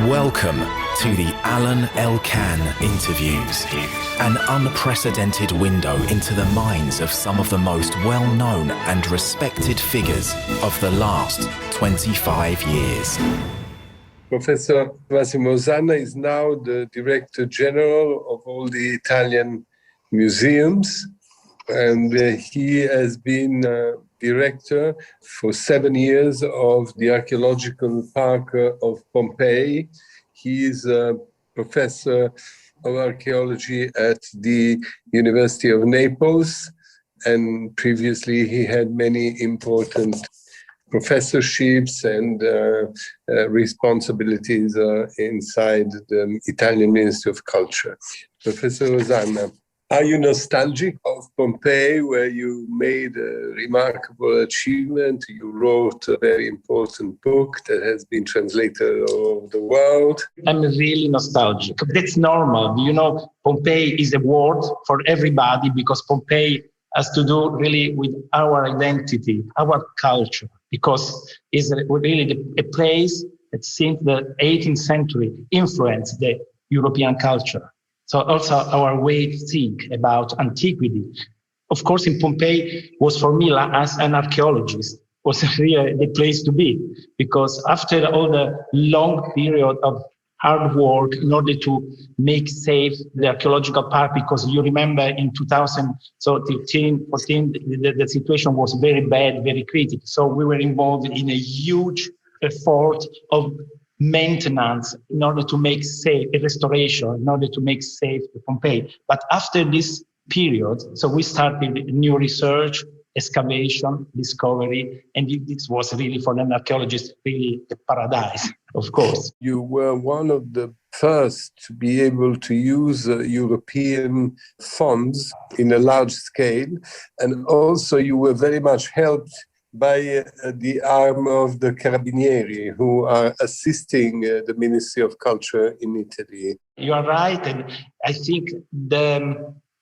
Welcome to the Alain Elkann interviews, an unprecedented window into the minds of some of the most well-known and respected figures of the last 25 years. Professor Massimo Osanna is now the Director General of all the Italian museums, and he has been director for 7 years of the Archaeological Park of Pompei. He is a professor of archaeology at the University of Naples, and previously he had many important professorships and responsibilities inside the Italian Ministry of Culture. Professor Osanna, are you nostalgic of Pompeii, where you made a remarkable achievement? You wrote a very important book that has been translated all over the world. I'm really nostalgic. That's normal. You know, Pompeii is a word for everybody because Pompeii has to do really with our identity, our culture, because it's really a place that since the 18th century influenced the European culture. So also our way to think about antiquity. Of course, in Pompeii was for me as an archaeologist, was really the place to be, because after all the long period of hard work in order to make safe the archaeological park, because you remember in 2013, 14, the situation was very bad, very critical. So we were involved in a huge effort of maintenance in order to make safe a restoration, in order to make safe the Pompeii. But after this period, so we started new research, excavation, discovery, and this was really for an archaeologist really a paradise, of course. You were one of the first to be able to use European funds in a large scale, and also you were very much helped by the arm of the Carabinieri, who are assisting the Ministry of Culture in Italy. You are right, and I think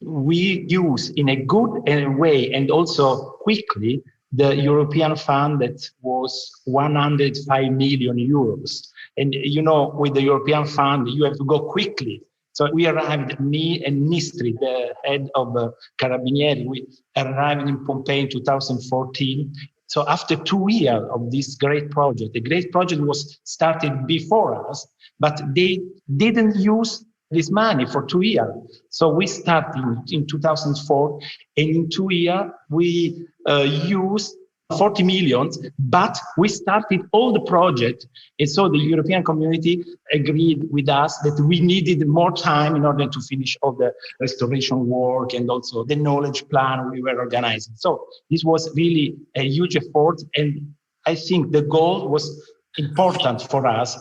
we use in a good way and also quickly the European fund that was 105 million euros. And you know, with the European fund, you have to go quickly. So we arrived, me and Nistri, the head of the Carabinieri, we arrived in Pompei in 2014. So after 2 years of this great project, the great project was started before us, but they didn't use this money for 2 years. So we started in 2004, and in 2 years we used 40 million, but we started all the project. And so the European community agreed with us that we needed more time in order to finish all the restoration work and also the knowledge plan we were organizing. So this was really a huge effort. And I think the goal was important for us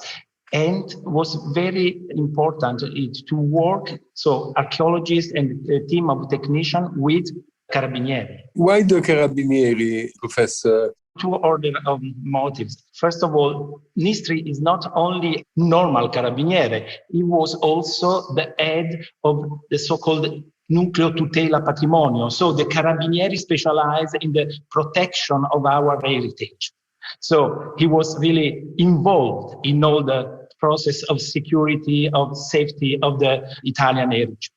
and was very important to work. So archaeologists and a team of technicians with Carabinieri. Why the Carabinieri, Professor? Two order of motives. First of all, Nistri is not only normal Carabinieri, he was also the head of the so-called Nucleo Tutela Patrimonio. So the Carabinieri specialized in the protection of our heritage. So he was really involved in all the process of security, of safety of the Italian heritage.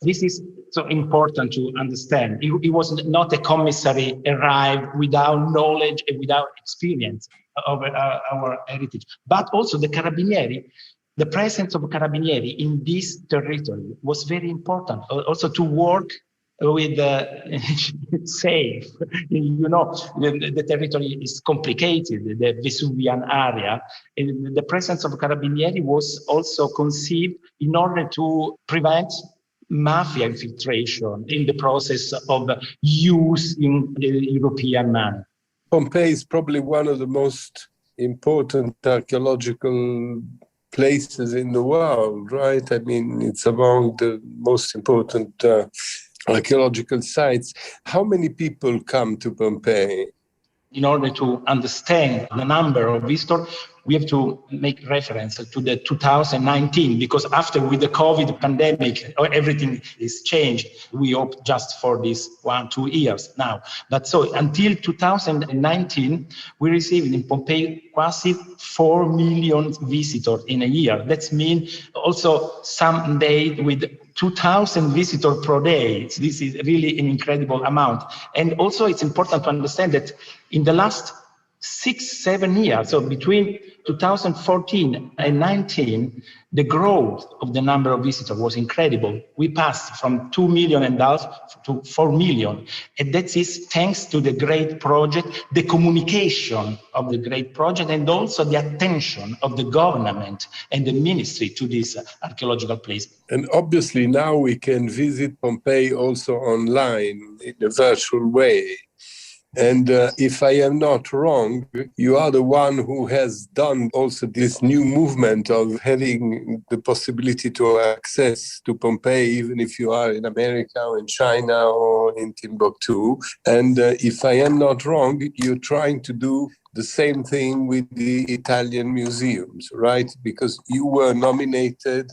This is so important to understand. He was not a commissary arrived without knowledge and without experience of our heritage. But also the Carabinieri, the presence of Carabinieri in this territory was very important. Also to work with safe. You know, the territory is complicated, the Vesuvian area. And the presence of Carabinieri was also conceived in order to prevent mafia infiltration in the process of use in the European manner. Pompeii is probably one of the most important archaeological places in the world, right? I mean, it's among the most important archaeological sites. How many people come to Pompeii? in order to understand the number of visitors, we have to make reference to the 2019, because after with the COVID pandemic, everything is changed. We hope just for this 1-2 years now. But so until 2019, we received in Pompeii quasi 4 million visitors in a year. That means also some days with 2,000 visitors per day. This is really an incredible amount. And also it's important to understand that in the last 6-7 years, so between 2014 and 19, the growth of the number of visitors was incredible. We passed from 2.5 million to 4 million. And that is thanks to the great project, the communication of the great project, and also the attention of the government and the ministry to this archaeological place. And obviously now we can visit Pompeii also online in a virtual way. And if I am not wrong, you are the one who has done also this new movement of having the possibility to access to Pompeii, even if you are in America or in China or in Timbuktu. And if I am not wrong, you're trying to do the same thing with the Italian museums, right? Because you were nominated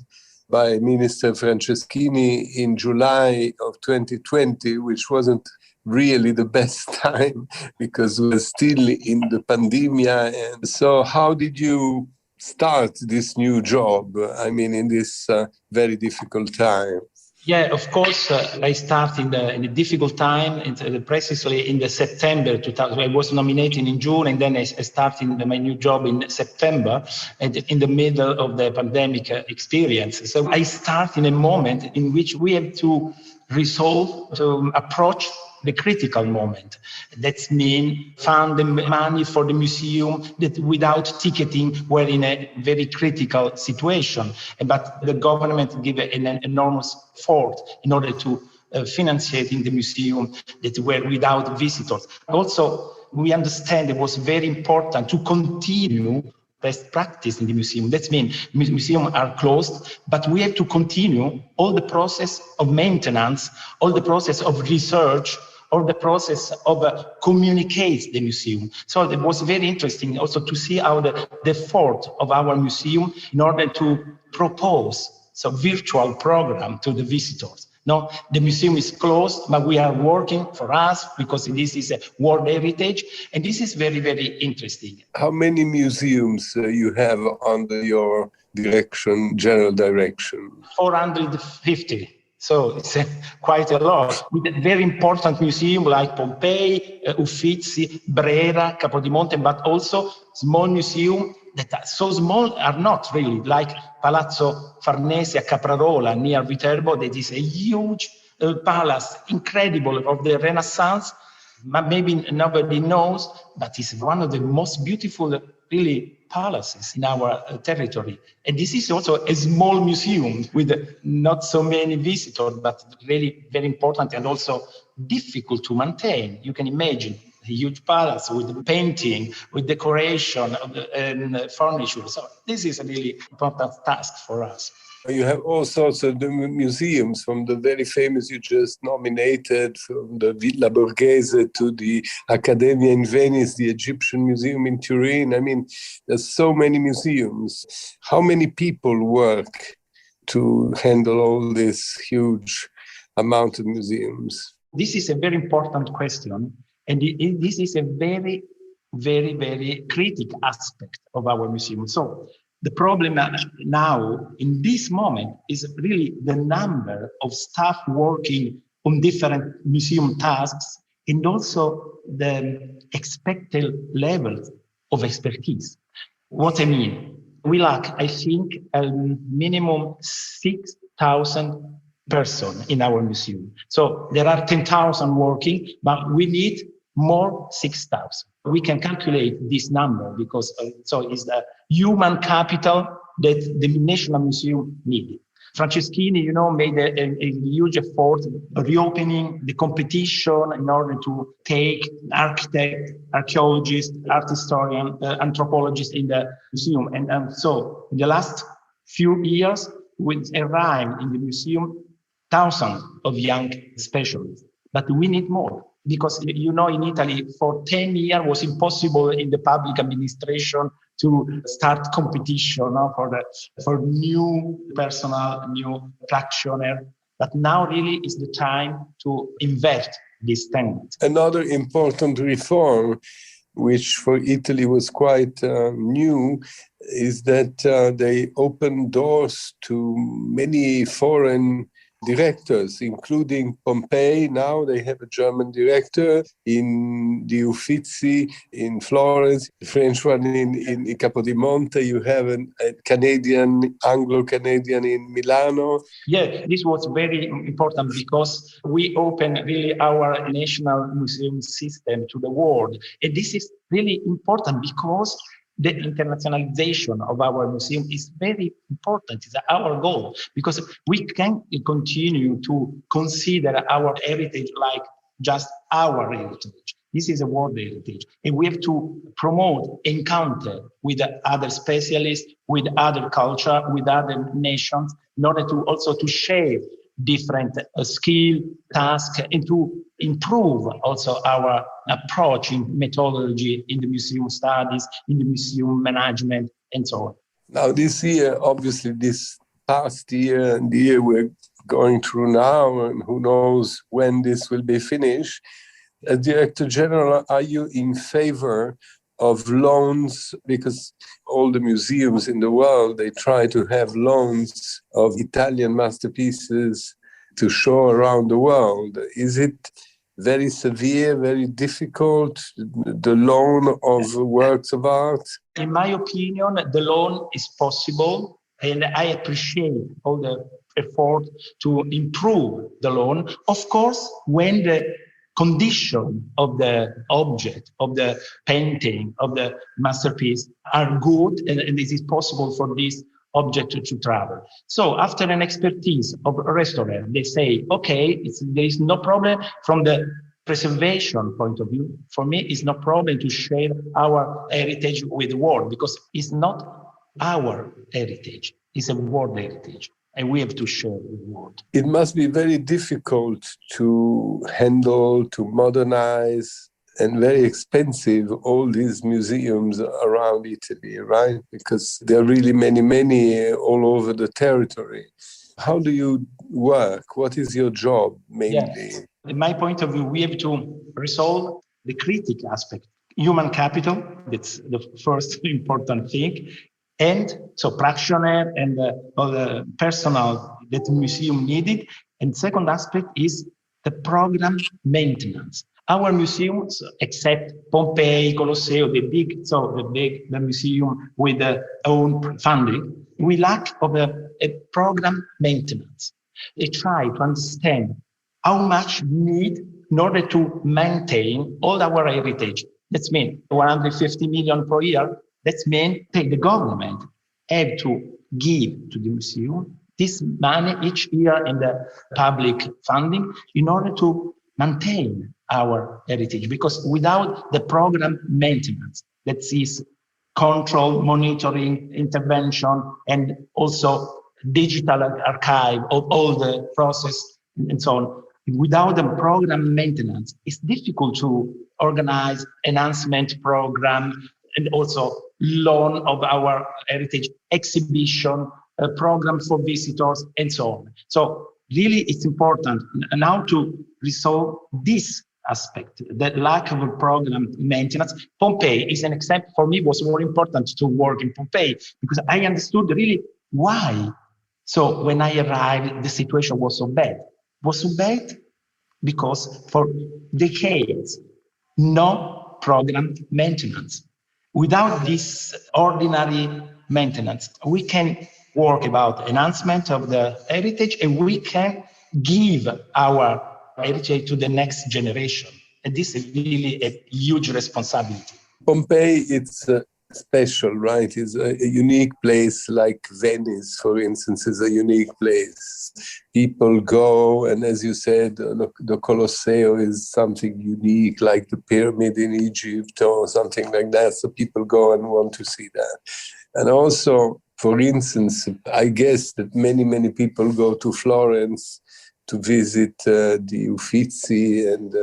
by Minister Franceschini in July of 2020, which wasn't really the best time because we're still in the pandemic. And so how did you start this new job? I mean, in this very difficult time. Yeah, of course, I started in a difficult time, precisely in the September 2000. I was nominated in June, and then I started my new job in September, and in the middle of the pandemic experience. So I start in a moment in which we have to resolve to approach the critical moment. That means found the money for the museum that without ticketing were in a very critical situation. But the government gave an enormous effort in order to financing the museum that were without visitors. Also, we understand it was very important to continue best practice in the museum. That means museums are closed, but we have to continue all the process of maintenance, all the process of research, or the process of communicate the museum. So it was very interesting also to see how the effort of our museum in order to propose some virtual program to the visitors. No, the museum is closed, but we are working for us because this is a World Heritage, and this is very, very interesting. How many museums you have under your direction, general direction? 450. So it's quite a lot. With a very important museum like Pompei, Uffizi, Brera, Capodimonte, but also small museums that are so small are not really, like Palazzo Farnese a Caprarola near Viterbo, that is a huge palace, incredible, of the Renaissance. Maybe nobody knows, but it's one of the most beautiful, really, palaces in our territory. And this is also a small museum with not so many visitors, but really very important and also difficult to maintain. You can imagine a huge palace with painting, with decoration and furniture. So this is a really important task for us. You have all sorts of museums, from the very famous you just nominated, from the Villa Borghese to the Accademia in Venice, the Egyptian Museum in Turin. I mean, there's so many museums. How many people work to handle all this huge amount of museums? This is a very important question. And this is a very, very, very critical aspect of our museum. So the problem now, in this moment, is really the number of staff working on different museum tasks and also the expected level of expertise. What I mean, we lack, I think, a minimum 6,000 persons in our museum. So there are 10,000 working, but we need more 6,000. We can calculate this number because so is the human capital that the National Museum needed. Franceschini, made a huge effort reopening the competition in order to take architect, archaeologists, art historian, anthropologists in the museum. And so in the last few years, we arrived in the museum thousands of young specialists, but we need more. because in Italy for 10 years was impossible in the public administration to start competition for new personnel, new practitioner. But now really is the time to invert this tendency. Another important reform, which for Italy was quite new, is that they opened doors to many foreign directors, including Pompei. Now they have a German director in the Uffizi in Florence, the French one in Capodimonte. You have a Canadian, Anglo-Canadian in Milano. Yeah, this was very important because we open really our national museum system to the world. And this is really important because the internationalization of our museum is very important. It's our goal because we can continue to consider our heritage like just our heritage. This is a world heritage. And we have to promote encounter with other specialists, with other culture, with other nations, in order to also to share different skill, tasks, and to improve also our approach in methodology, in the museum studies, in the museum management, and so on. Now, this year, obviously, this past year and the year we're going through now, and who knows when this will be finished, as Director General, are you in favor of loans? Because all the museums in the world, they try to have loans of Italian masterpieces to show around the world. Is it very severe, very difficult, the loan of works of art? In my opinion, the loan is possible, and I appreciate all the effort to improve the loan. Of course, when the condition of the object, of the painting, of the masterpiece are good, and it is possible for this object to travel. So after an expertise of a restaurant, they say, okay, there is no problem from the preservation point of view. For me, it's no problem to share our heritage with the world because it's not our heritage, it's a world heritage. And we have to share with the world. It must be very difficult to handle, to modernize, and very expensive, all these museums around Italy, right? Because there are really many all over the territory. How do you work? What is your job mainly? Yes. In my point of view, we have to resolve the critical aspect. Human capital, that's the first important thing. And so practitioner and all the personnel that the museum needed. And second aspect is the program maintenance. Our museums, except Pompei, Colosseo, the museum with their own funding, we lack of a program maintenance. They try to understand how much we need in order to maintain all our heritage. That's mean 150 million per year. That means the government have to give to the museum this money each year in the public funding in order to maintain our heritage. Because without the program maintenance, that is control, monitoring, intervention, and also digital archive of all the process and so on. Without the program maintenance, it's difficult to organize enhancement program and also loan of our heritage, exhibition, program for visitors, and so on. So really it's important now to resolve this aspect, the lack of a program maintenance. Pompei is an example. For me, it was more important to work in Pompei because I understood really why. So when I arrived, the situation was so bad. It was so bad because for decades, no program maintenance. Without this ordinary maintenance, we can work about enhancement of the heritage and we can give our heritage to the next generation. And this is really a huge responsibility. Pompeii, it's special, right? It's a unique place, like Venice, for instance, is a unique place. People go, and as you said, the Colosseo is something unique, like the pyramid in Egypt or something like that. So people go and want to see that. And also, for instance, I guess that many people go to Florence to visit the Uffizi and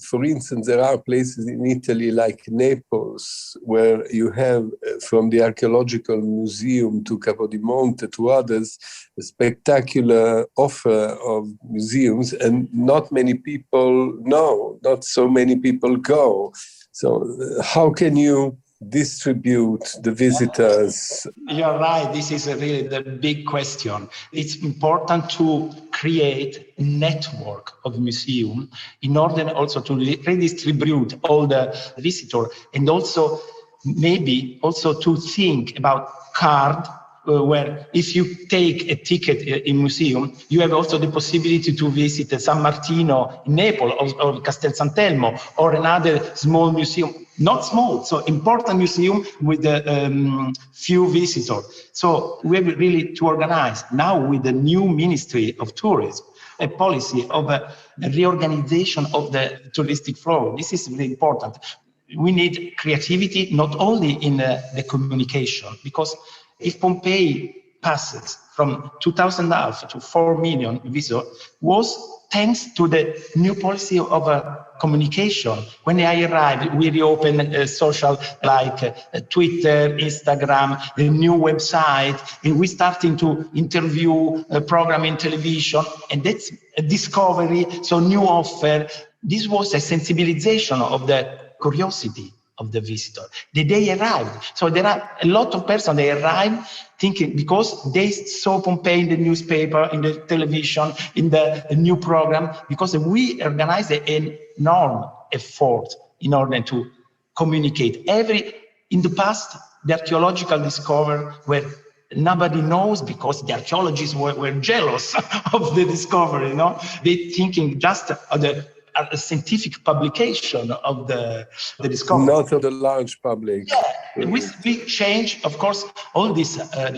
For instance, there are places in Italy like Naples where you have, from the Archaeological Museum to Capodimonte to others, a spectacular offer of museums, and not many people know, not so many people go. So how can you distribute the visitors? You're right. This is really the big question. It's important to create a network of museums in order also to redistribute all the visitors, and also maybe also to think about card, where if you take a ticket in museum, you have also the possibility to visit San Martino in Naples or Castel Sant'Elmo or another small museum, not small, so important museum with a few visitors. So we have really to organize now with the new Ministry of Tourism a policy of a reorganization of the touristic flow. This is really important. We need creativity not only in the communication, because if Pompeii passes from 2,500 to 4 million visitors, was thanks to the new policy of communication. When I arrived, we reopened social like Twitter, Instagram, a new website, and we starting to interview a program in television, and that's a discovery, so new offer. This was a sensibilization of the curiosity of the visitor. The day arrived. So there are a lot of persons, they arrive thinking, because they saw Pompeii in the newspaper, in the television, in the new program, because we organized an enormous effort in order to communicate. In the past, the archaeological discovery where nobody knows, because the archaeologists were jealous of the discovery, you know? They thinking just of the a scientific publication of the discovery. Not of the large public. Yeah, we change, of course, all this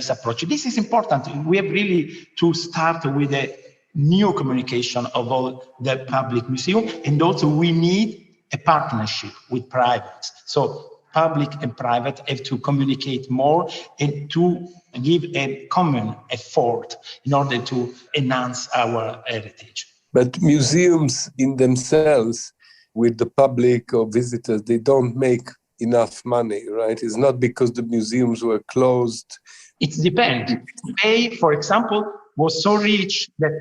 approach. This is important. We have really to start with a new communication of all the public museum, and also we need a partnership with private. So public and private have to communicate more and to give a common effort in order to enhance our heritage. But museums in themselves, with the public or visitors, they don't make enough money, right? It's not because the museums were closed. It depends. Pompeii, for example, was so rich that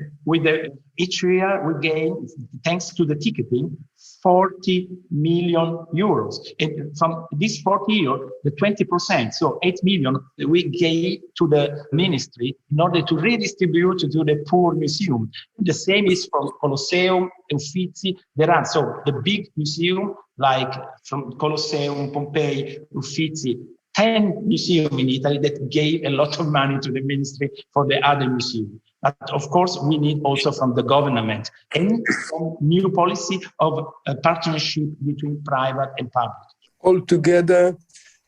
each year we gain, thanks to the ticketing, 40 million euros. And from this 40 euros, the 20%, so 8 million, we gave to the ministry in order to redistribute to the poor museum. The same is from Colosseum, Uffizi. There are, so the big museum, like from Colosseum, Pompei, Uffizi, 10 museums in Italy that gave a lot of money to the ministry for the other museum. But of course, we need also from the government and some new policy of a partnership between private and public. Altogether,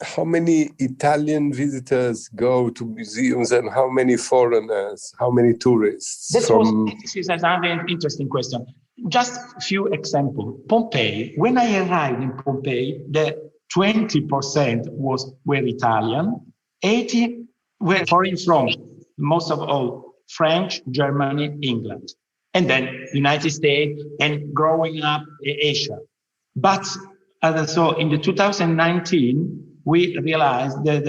how many Italian visitors go to museums and how many foreigners, how many tourists? This is another interesting question. Just a few examples. Pompeii, when I arrived in Pompeii, the 20% were Italian, 80 were foreign from, most of all, French, Germany, England, and then United States, and growing up Asia. But so in the 2019, we realized that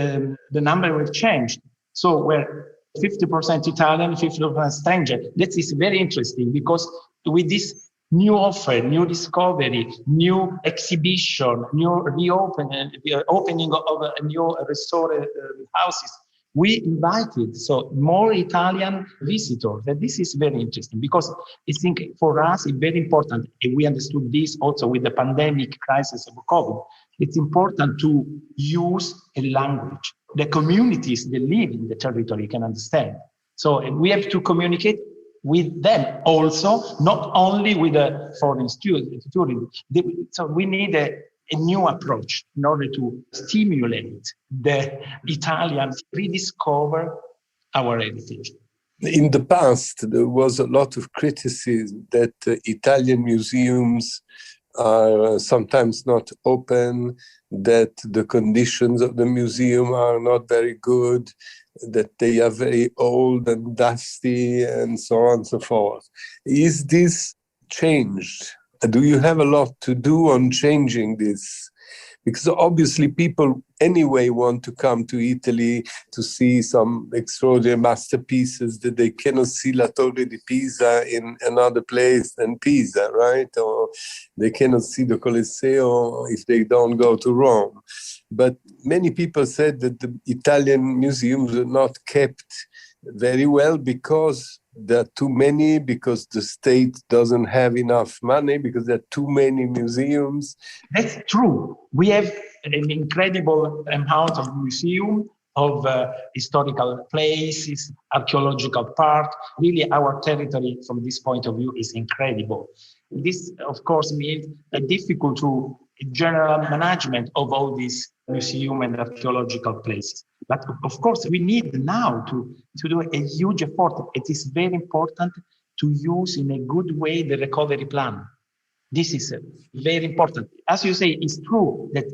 the number will change. So we're 50% Italian, 50% stranger. That is very interesting, because with this new offer, new discovery, new exhibition, new opening of a new restored houses, we invited more Italian visitors. And this is very interesting, because I think for us it's very important, and we understood this also with the pandemic crisis of COVID. It's important to use a language the communities that live in the territory can understand. So we have to communicate with them also, not only with the foreign students. So we need a new approach in order to stimulate the Italians rediscover our heritage. In the past, there was a lot of criticism that Italian museums are sometimes not open, that the conditions of the museum are not very good, that they are very old and dusty, and so on and so forth. Is this changed? Do you have a lot to do on changing this? Because obviously people anyway want to come to Italy to see some extraordinary masterpieces that they cannot see La Torre di Pisa in another place than Pisa, right? Or they cannot see the Colosseo if they don't go to Rome. But many people said that the Italian museums are not kept very well because there are too many, because the state doesn't have enough money, because there are too many museums. That's true. We have an incredible amount of museum, of historical places, archaeological park. Really, our territory from this point of view is incredible. This, of course, means a difficult to general management of all these museum and archaeological places. But of course, we need now to do a huge effort. It is very important to use in a good way the recovery plan. This is very important. As you say, it's true that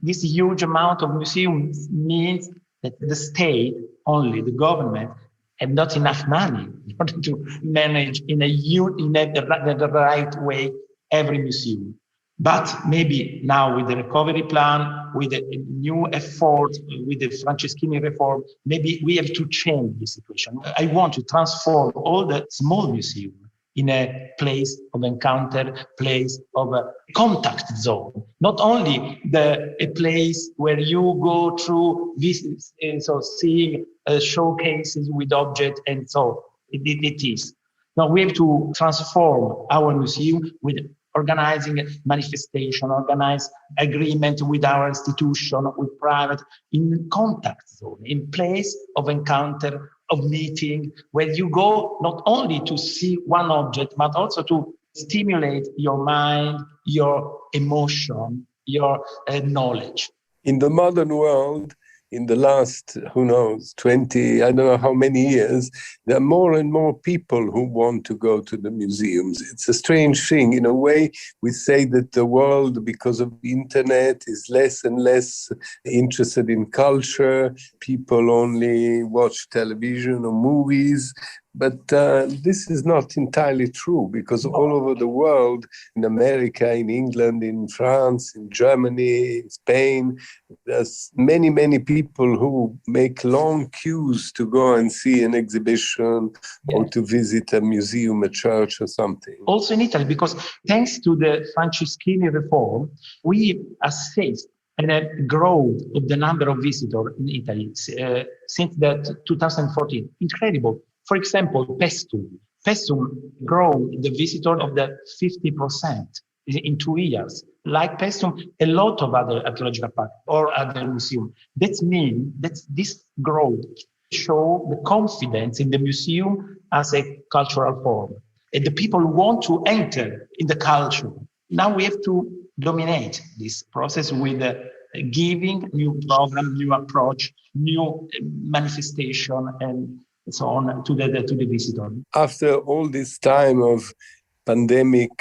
this huge amount of museums means that the state, only the government, have not enough money in order to manage in the right way every museum. But maybe now with the recovery plan, with a new effort, with the Franceschini reform, maybe we have to change the situation. I want to transform all the small museums in a place of encounter, place of a contact zone. Not only a place where you go through visits, and so seeing showcases with objects, and so it is. Now we have to transform our museum with organizing manifestation, organize agreement with our institution, with private, in contact zone, in place of encounter, of meeting, where you go not only to see one object, but also to stimulate your mind, your emotion, your knowledge. In the modern world, in the last, 20, I don't know how many years, there are more and more people who want to go to the museums. It's a strange thing. In a way, we say that the world, because of the internet, is less and less interested in culture. People only watch television or movies. But this is not entirely true, because all over the world, in America, in England, in France, in Germany, in Spain, there's many, many people who make long queues to go and see an exhibition or to visit a museum, a church or something. Also in Italy, because thanks to the Franceschini reform, we assessed a growth of the number of visitors in Italy since that 2014. Incredible. For example, Pestum. Pestum grew the visitor of the 50% in 2 years. Like Pestum, a lot of other archaeological parks or other museums. That means that this growth shows the confidence in the museum as a cultural form. And the people want to enter in the culture. Now we have to dominate this process with giving new program, new approach, new manifestation, and so on to the visitor. After all this time of pandemic,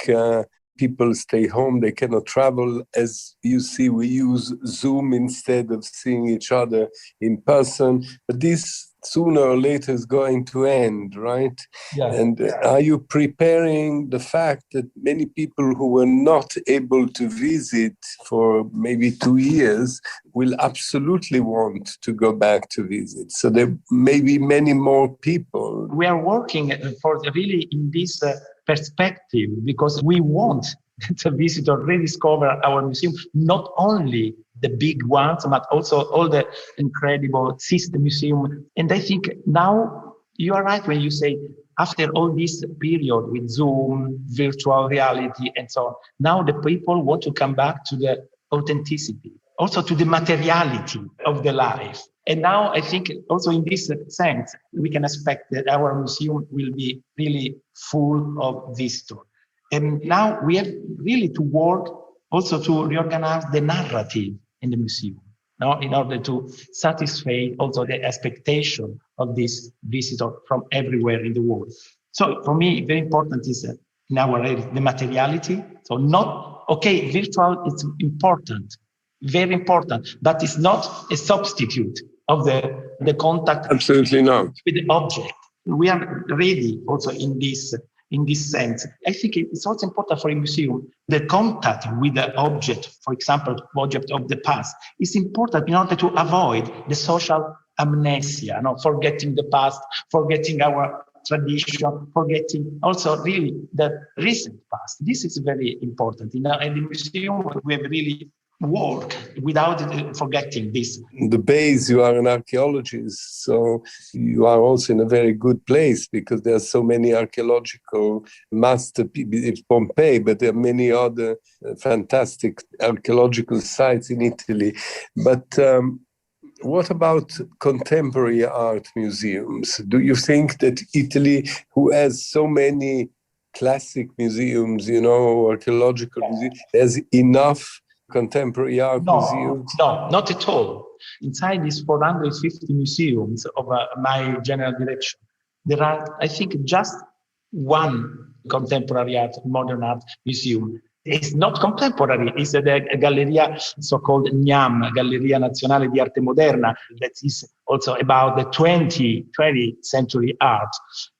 people stay home, they cannot travel. As you see, we use Zoom instead of seeing each other in person. But this sooner or later is going to end, right? Yeah. And are you preparing the fact that many people who were not able to visit for maybe 2 years will absolutely want to go back to visit? So there may be many more people. We are working for really in this perspective, because we want the visitor rediscover our museum, not only the big ones, but also all the incredible system museum. And I think now you are right when you say after all this period with Zoom, virtual reality, and so on, now the people want to come back to the authenticity, also to the materiality of the life. And now I think also in this sense, we can expect that our museum will be really full of visitors. And now we have really to work also to reorganize the narrative in the museum, now in order to satisfy also the expectation of this visitor from everywhere in the world. So for me, very important is in our area, the materiality. So not, okay, virtual is important, very important, but it's not a substitute of the contact. Absolutely not. With the object. We are ready also in this in this sense. I think it's also important for a museum. The contact with the object, for example, object of the past, is important in order to avoid the social amnesia, forgetting the past, forgetting our tradition, forgetting also really the recent past. This is very important. In the museum, we have really work without forgetting this. The base, you are an archaeologist, so you are also in a very good place because there are so many archaeological masterpieces. Pompeii, but there are many other fantastic archaeological sites in Italy. But what about contemporary art museums? Do you think that Italy, who has so many classic museums, archaeological museums, has enough contemporary art museums? No, not at all. Inside these 450 museums of my general direction, there are, I think, just one contemporary art, modern art museum. It's not contemporary, it's the Galleria, so-called GNAM, Galleria Nazionale di Arte Moderna, that is also about the 20th century art.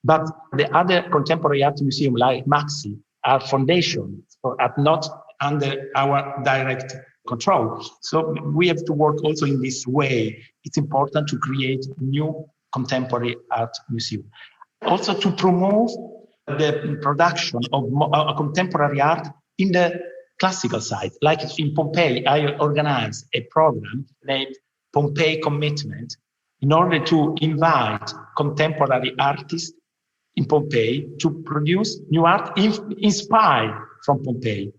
But the other contemporary art museum, like Maxi, are foundations, are not under our direct control. So we have to work also in this way. It's important to create new contemporary art museum. Also to promote the production of contemporary art in the classical side. Like in Pompei, I organized a program named Pompei Commitment in order to invite contemporary artists in Pompei to produce new art inspired from Pompei.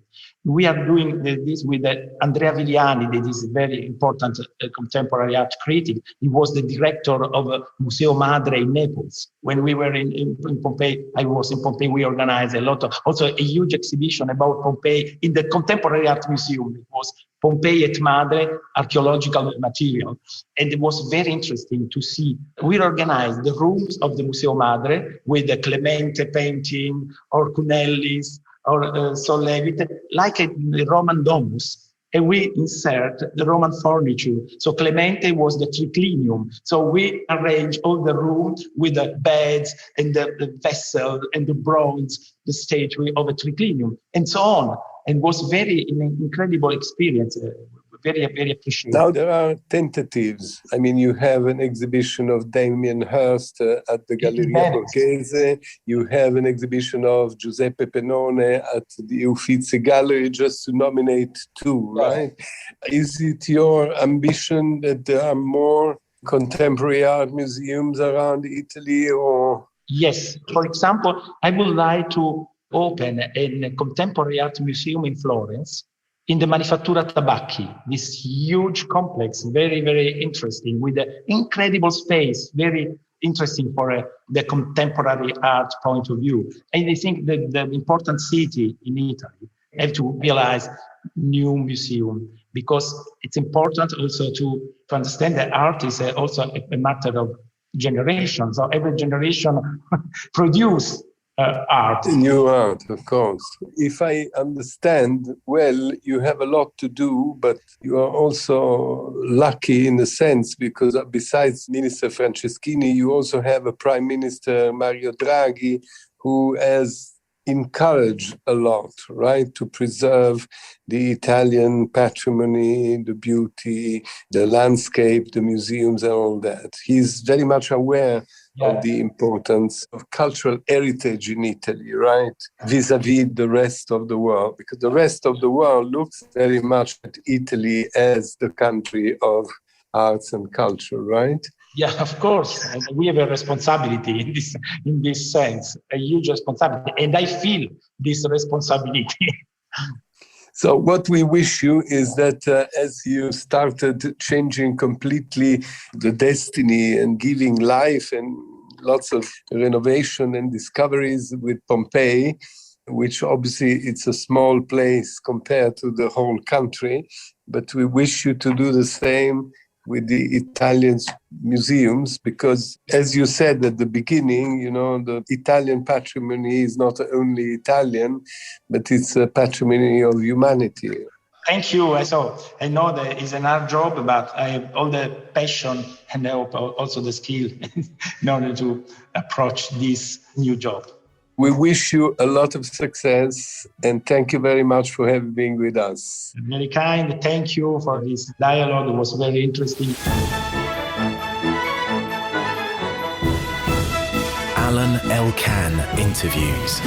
We are doing this with Andrea Vigliani, that is a very important contemporary art critic. He was the director of Museo Madre in Naples. When we were in Pompeii, I was in Pompeii, we organized also a huge exhibition about Pompeii in the Contemporary Art Museum. It was Pompeii et Madre, archaeological material. And it was very interesting to see. We organized the rooms of the Museo Madre with the Clemente painting or Cunelli's, or Sollevite, like a Roman domus, and we insert the Roman furniture. So Clemente was the triclinium. So we arrange all the room with the beds and the vessel and the bronze, the statue of a triclinium, and so on. And was an incredible experience. Very, very appreciated. Now there are tentatives. I mean, you have an exhibition of Damien Hirst at the Galleria Borghese. You have an exhibition of Giuseppe Pennone at the Uffizi Gallery, just to nominate two, right? Is it your ambition that there are more contemporary art museums around Italy, or? Yes. For example, I would like to open a contemporary art museum in Florence, in the Manifattura Tabacchi, this huge complex, very, very interesting, with an incredible space, very interesting for the contemporary art point of view. And I think that the important city in Italy have to realize new museum, because it's important also to understand that art is also a matter of generations. So every generation produce art. New art, of course. If I understand well, you have a lot to do, but you are also lucky in a sense, because besides Minister Franceschini, you also have a Prime Minister, Mario Draghi, who has encouraged a lot, right, to preserve the Italian patrimony, the beauty, the landscape, the museums, and all that. He's very much aware of the importance of cultural heritage in Italy, right, vis-a-vis the rest of the world, because the rest of the world looks very much at Italy as the country of arts and culture, right? Yeah, of course. We have a responsibility in this sense, a huge responsibility, and I feel this responsibility. So what we wish you is that as you started changing completely the destiny and giving life and lots of renovation and discoveries with Pompeii, which obviously it's a small place compared to the whole country, but we wish you to do the same with the Italian museums, because as you said at the beginning, you know, the Italian patrimony is not only Italian, but it's a patrimony of humanity. Thank you. So I know that it's an hard job, but I have all the passion and I hope also the skill in order to approach this new job. We wish you a lot of success and thank you very much for having been with us. Very kind. Thank you for this dialogue. It was very interesting. Alain Elkann interviews.